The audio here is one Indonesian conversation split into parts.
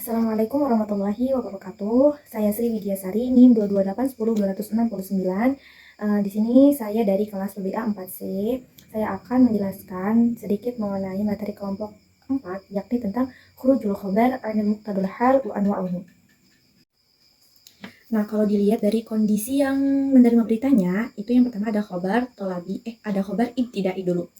Assalamualaikum warahmatullahi wabarakatuh. Saya Sri Widyasari, NIM 228102069. Di sini saya dari kelas PBA 4C. Saya akan menjelaskan sedikit mengenai materi kelompok 4, yakni tentang khurujul khobar anil muqtadul hal wa anwa'uhu. Nah, kalau dilihat dari kondisi yang menerima beritanya, itu yang pertama ada khobar tolabi, ada khobar ibtidai dulu.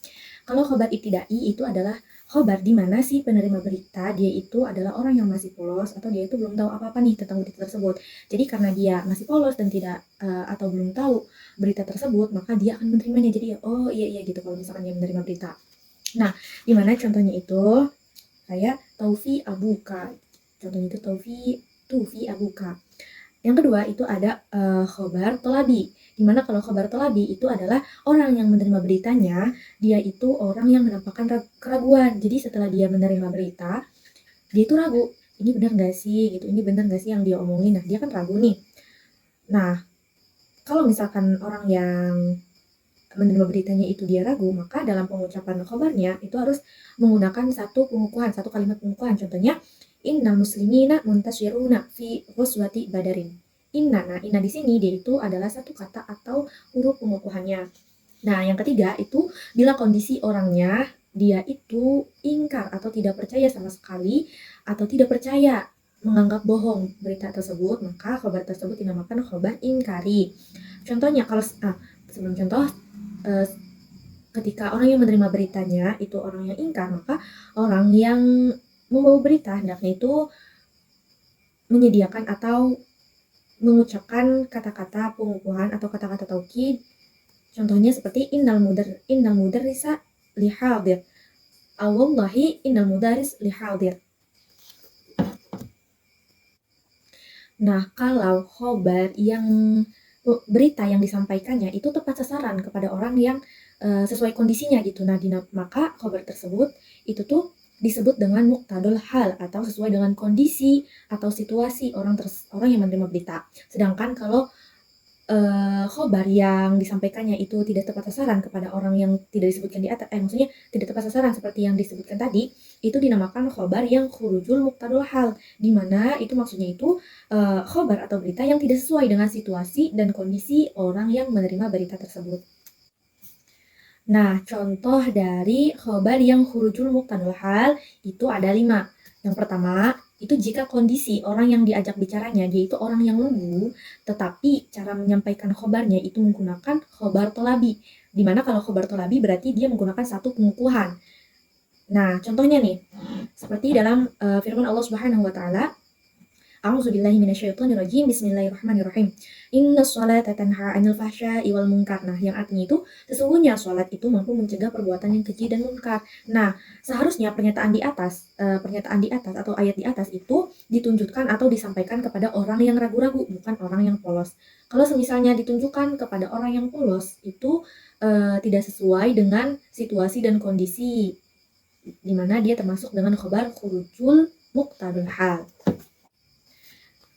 Kalau khobar ibtidai itu adalah khobar di mana si penerima berita dia itu adalah orang yang masih polos atau dia itu belum tahu apa-apa nih tentang berita tersebut. Jadi karena dia masih polos dan tidak atau belum tahu berita tersebut, maka dia akan menerimanya. Jadi oh iya gitu kalau misalkan dia menerima berita. Nah, di mana contohnya itu kayak Taufi Abuka. Contohnya itu Tufi Abuka. Yang kedua itu ada khobar tolabi, dimana kalau khobar tolabi itu adalah orang yang menerima beritanya, dia itu orang yang menampakkan keraguan. Jadi setelah dia menerima berita, dia itu ragu, ini benar nggak sih gitu, ini benar nggak sih yang dia omongin. Nah, dia kan ragu nih. Nah, kalau misalkan orang yang menerima beritanya itu dia ragu, maka dalam pengucapan khobarnya itu harus menggunakan satu pengukuhan, satu kalimat pengukuhan. Contohnya, innal muslimina muntasiruna fi ghuswati badarin. Inna di sini dia itu adalah satu kata atau huruf pengukuhannya. Nah, yang ketiga itu bila kondisi orangnya dia itu ingkar atau tidak percaya sama sekali atau tidak percaya, menganggap bohong berita tersebut, maka khobar tersebut dinamakan khobar ingkari. Contohnya kalau sebelum contoh, ketika orang yang menerima beritanya itu orang yang ingkar, maka orang yang membawa berita hendaknya itu menyediakan atau mengucapkan kata-kata pengukuhan atau kata-kata taukid. Contohnya seperti innal mudarrisa lihadir. Wallahi innal mudarris lihadir. Nah, kalau khobar yang berita yang disampaikannya itu tepat sasaran kepada orang yang sesuai kondisinya gitu. Nah, maka khobar tersebut itu tuh disebut dengan muqtadul hal atau sesuai dengan kondisi atau situasi orang yang menerima berita. Sedangkan kalau khobar yang disampaikannya itu tidak tepat sasaran kepada orang yang tidak disebutkan di atas, maksudnya tidak tepat sasaran seperti yang disebutkan tadi, itu dinamakan khobar yang khurujul muqtadul hal, di mana itu maksudnya itu khobar atau berita yang tidak sesuai dengan situasi dan kondisi orang yang menerima berita tersebut. Nah, contoh dari khobar yang khurujul muqtadul hal itu ada 5. Yang pertama, itu jika kondisi orang yang diajak bicaranya dia itu orang yang lugu, tetapi cara menyampaikan khobarnya itu menggunakan khobar tolabi. Dimana kalau khobar tolabi berarti dia menggunakan satu pengukuhan. Nah, contohnya nih, seperti dalam firman Allah Subhanahu wa taala, A'udzubillahi minasyaitonirrajim. Bismillahirrahmanirrahim. Inna sholata tanha 'anil fahsya'i wal munkar. Nah, yang artinya itu sesungguhnya sholat itu mampu mencegah perbuatan yang keji dan munkar. Nah, seharusnya pernyataan di atas atau ayat di atas itu ditunjukkan atau disampaikan kepada orang yang ragu-ragu, bukan orang yang polos. Kalau misalnya ditunjukkan kepada orang yang polos, itu tidak sesuai dengan situasi dan kondisi di mana dia termasuk dengan khobar khurujul muqtadul hal.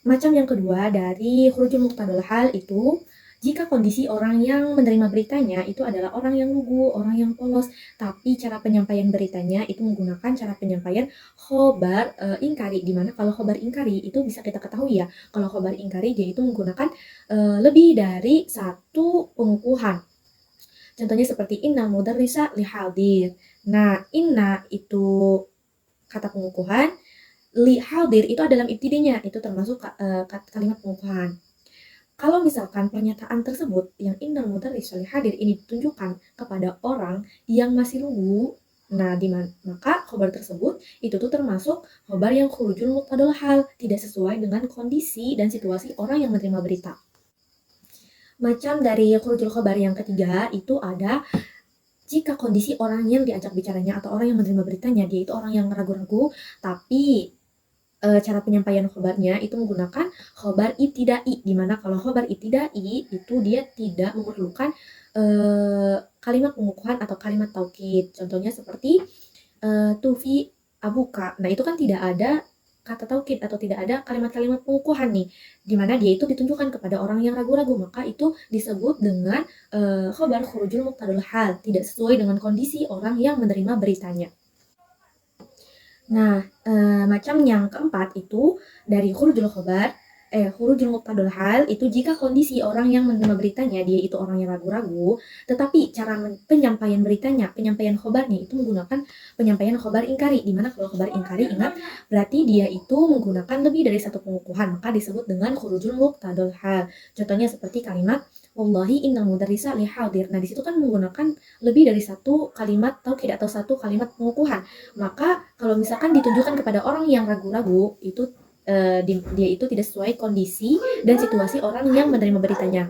Macam yang kedua dari khurujul muqtadul hal itu jika kondisi orang yang menerima beritanya itu adalah orang yang lugu, orang yang polos, tapi cara penyampaian beritanya itu menggunakan cara penyampaian khobar ingkari, di mana kalau khobar ingkari itu bisa kita ketahui ya, kalau khobar ingkari dia itu menggunakan lebih dari satu pengukuhan. Contohnya seperti inna mudarrisa lihadir. Nah, inna itu kata pengukuhan, li hadir itu adalah ibtidainya, itu termasuk kalimat pengukuhan. Kalau misalkan pernyataan tersebut yang innal mudarris hadir ini ditunjukkan kepada orang yang masih lugu, nah maka khobar tersebut itu tuh termasuk khobar yang khurujul muqtadul hal, tidak sesuai dengan kondisi dan situasi orang yang menerima berita. Macam dari khurujul khobar yang ketiga itu ada jika kondisi orang yang diajak bicaranya atau orang yang menerima beritanya dia itu orang yang ragu-ragu, tapi cara penyampaian khobarnya itu menggunakan khobar ibtidai, di mana kalau khobar ibtidai itu dia tidak memerlukan kalimat pengukuhan atau kalimat taukid. Contohnya seperti Tufi Abuka. Nah, itu kan tidak ada kata taukid atau tidak ada kalimat-kalimat pengukuhan nih, di mana dia itu ditunjukkan kepada orang yang ragu-ragu, maka itu disebut dengan khobar khurujul muqtadul hal, tidak sesuai dengan kondisi orang yang menerima beritanya. Nah, macam yang keempat itu dari khurujul khobar, khurujul muqtadul hal itu jika kondisi orang yang menerima beritanya dia itu orang yang ragu-ragu, tetapi cara penyampaian beritanya, penyampaian khobarnya itu menggunakan penyampaian khobar ingkari. Di mana kalau khobar ingkari ingat berarti dia itu menggunakan lebih dari satu pengukuhan, maka disebut dengan khurujul muqtadul hal. Contohnya seperti kalimat wallahi innal mudarrisa lihadir. Nah, di situ kan menggunakan lebih dari satu kalimat taukid atau satu kalimat pengukuhan. Maka kalau misalkan ditujukan kepada orang yang ragu-ragu, itu dia itu tidak sesuai kondisi dan situasi orang yang menerima beritanya.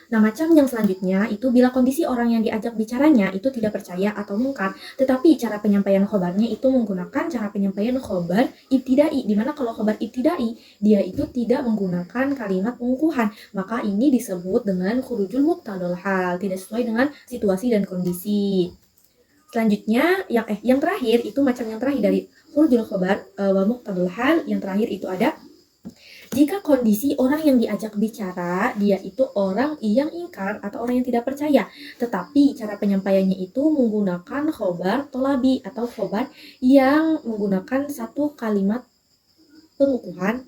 Nah, macam yang selanjutnya itu bila kondisi orang yang diajak bicaranya itu tidak percaya atau mungkar, tetapi cara penyampaian khobarnya itu menggunakan cara penyampaian khobar ibtidai, di mana kalau khobar ibtidai dia itu tidak menggunakan kalimat pengukuhan, maka ini disebut dengan khurujul muqtadal hal, tidak sesuai dengan situasi dan kondisi. Selanjutnya yang terakhir itu macam yang terakhir dari khurujul khobar wa muqtadul hal, yang terakhir itu ada jika kondisi orang yang diajak bicara dia itu orang yang ingkar atau orang yang tidak percaya, tetapi cara penyampaiannya itu menggunakan khobar tolabi atau khobar yang menggunakan satu kalimat pengukuhan,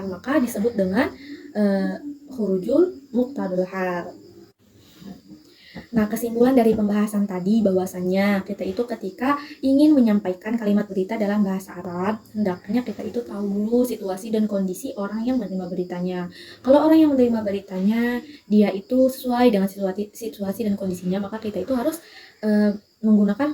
maka disebut dengan khurujul muqtadul hal. Nah, kesimpulan dari pembahasan tadi bahwasannya kita itu ketika ingin menyampaikan kalimat berita dalam bahasa Arab, hendaknya kita itu tahu dulu situasi dan kondisi orang yang menerima beritanya. Kalau orang yang menerima beritanya dia itu sesuai dengan situasi dan kondisinya, maka kita itu harus menggunakan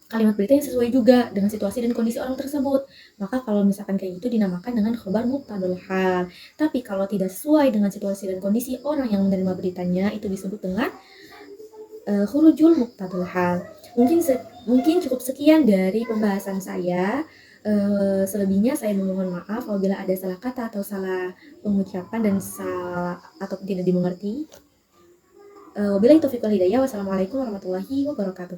kalimat berita yang sesuai juga dengan situasi dan kondisi orang tersebut. Maka kalau misalkan kayak gitu dinamakan dengan khobar muqtadul hal. Tapi kalau tidak sesuai dengan situasi dan kondisi orang yang menerima beritanya itu disebut dengan khurujul muqtadul hal. Mungkin cukup sekian dari pembahasan saya. Selebihnya saya memohon maaf apabila ada salah kata atau salah pengucapan dan salah atau tidak dimengerti. Wabillahi taufiq wal hidayah. Wassalamualaikum warahmatullahi wabarakatuh.